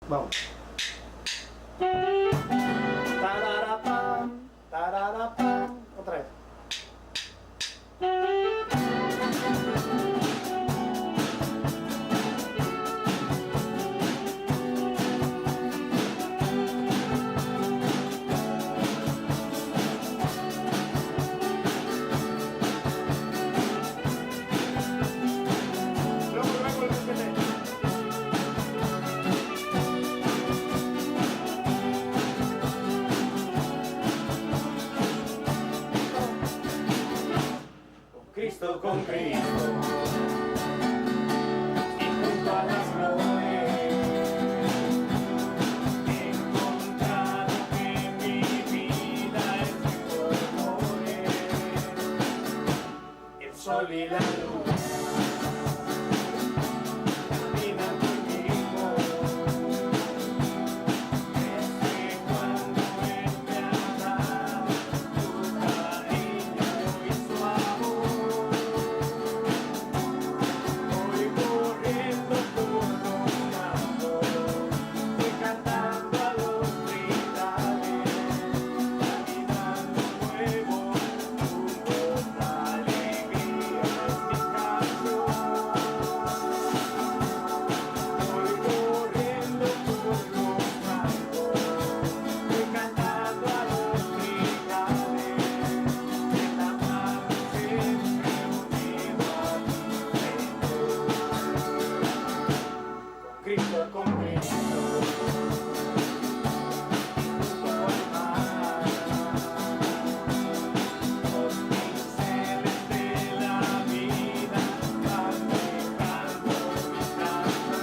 Vamos. Tararapam, tararapam. Otra vez. Cristo con Cristo y junto a las flores he encontrado que mi vida es de colores, el sol y la luz caminan conmigo desde cuando Él me ha dado su cariño y su amor. Cristo con Cristo, junto al mar, los pinceles de la vida van dejando mi casa.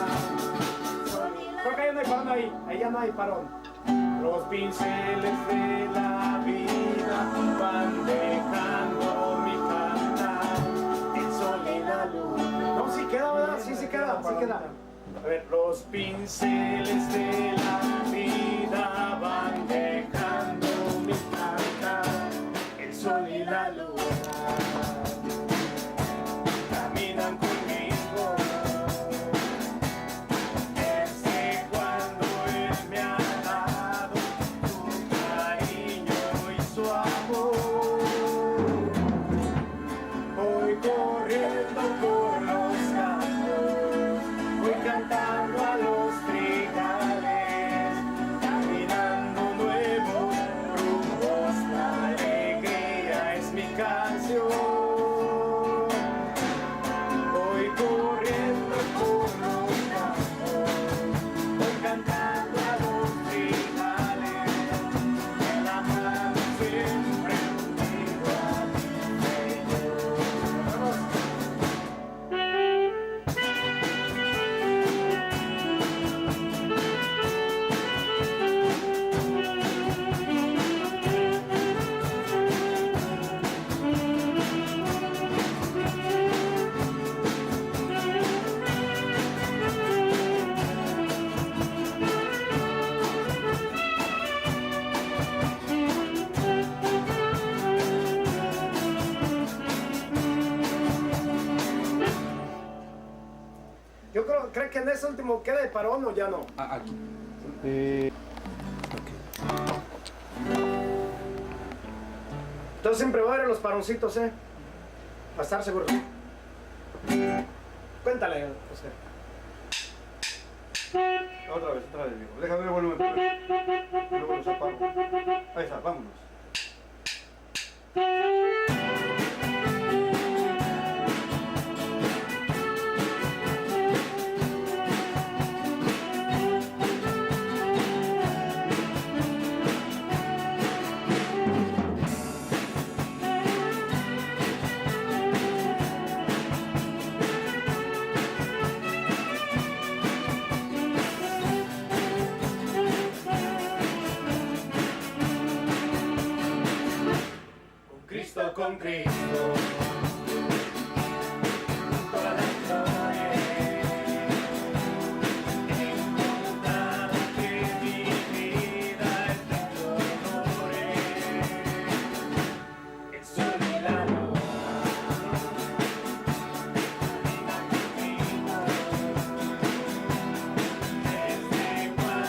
Creo que ahí no hay parón ahí ya no hay parón. Los pinceles de la vida van dejando mi cantar, el sol y la luz. No, sí queda, ¿verdad? Sí queda, sí queda. A ver, los pinceles de la vida van dejando mi cantar, el sol y la luna caminan conmigo desde cuando Él me ha dado su cariño y su amor. Voy corriendo por los campos, voy cantando a los trigales, caminando nuevos rumbos, la alegría es mi canción. Voy corriendo por los campos, voy cantando a los trigales, en la mano siempre unido a mi Señor. Yo creo que en ese último queda de parón o ya no. Aquí. Entonces siempre va a haber los paroncitos, para estar seguro. Cuéntale, Oscar. Otra vez, viejo. Déjame ver el volumen. Luego los apago. Ahí está, vámonos. Con Cristo, todas las flores, he encontrado que mi vida es de colores, el sol y la luna caminan conmigo desde cuando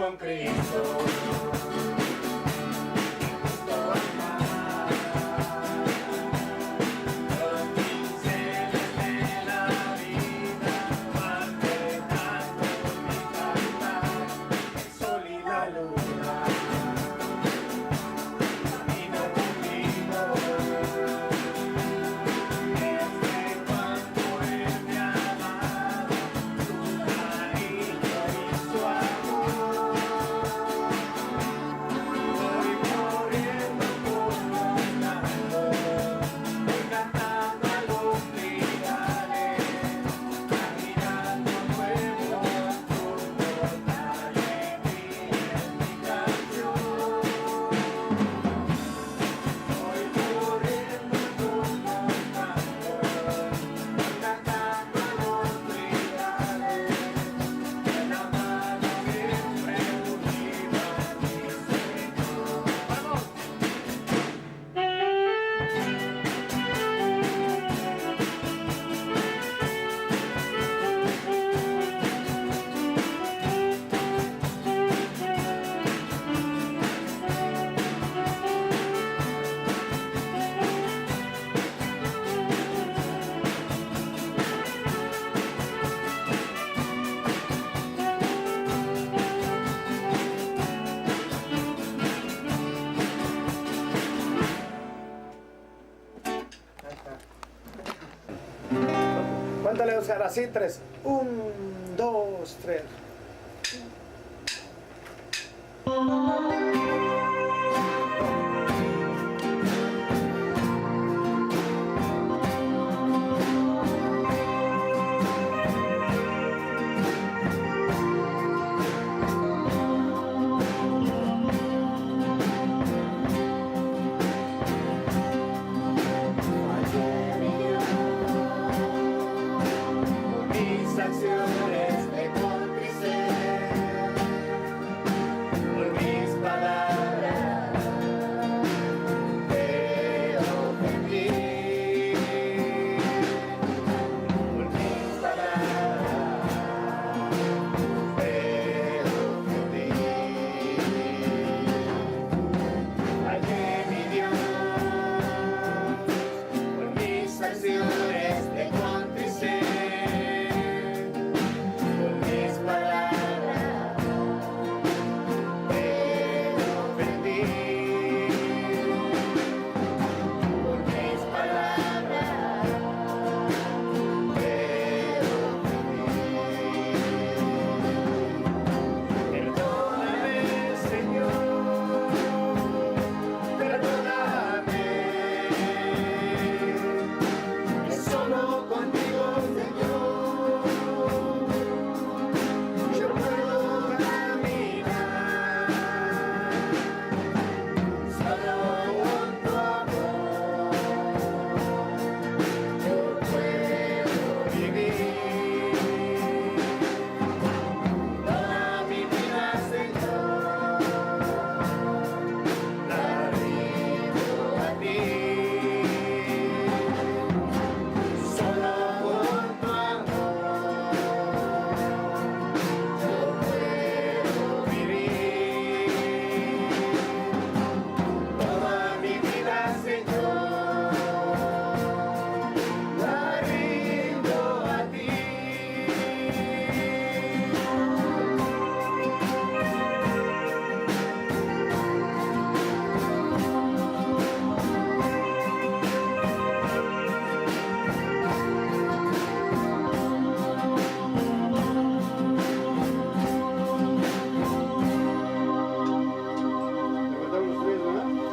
con Cristo. Cuéntale, Oscar, así, 3. 1, 2, 3. Mis acciones me contricé, por mis palabras te ofendí, por mis palabras te ofendí. Hallé mi Dios, por mis acciones te contricé.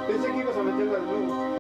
Pensé que ibas a meterla de nuevo.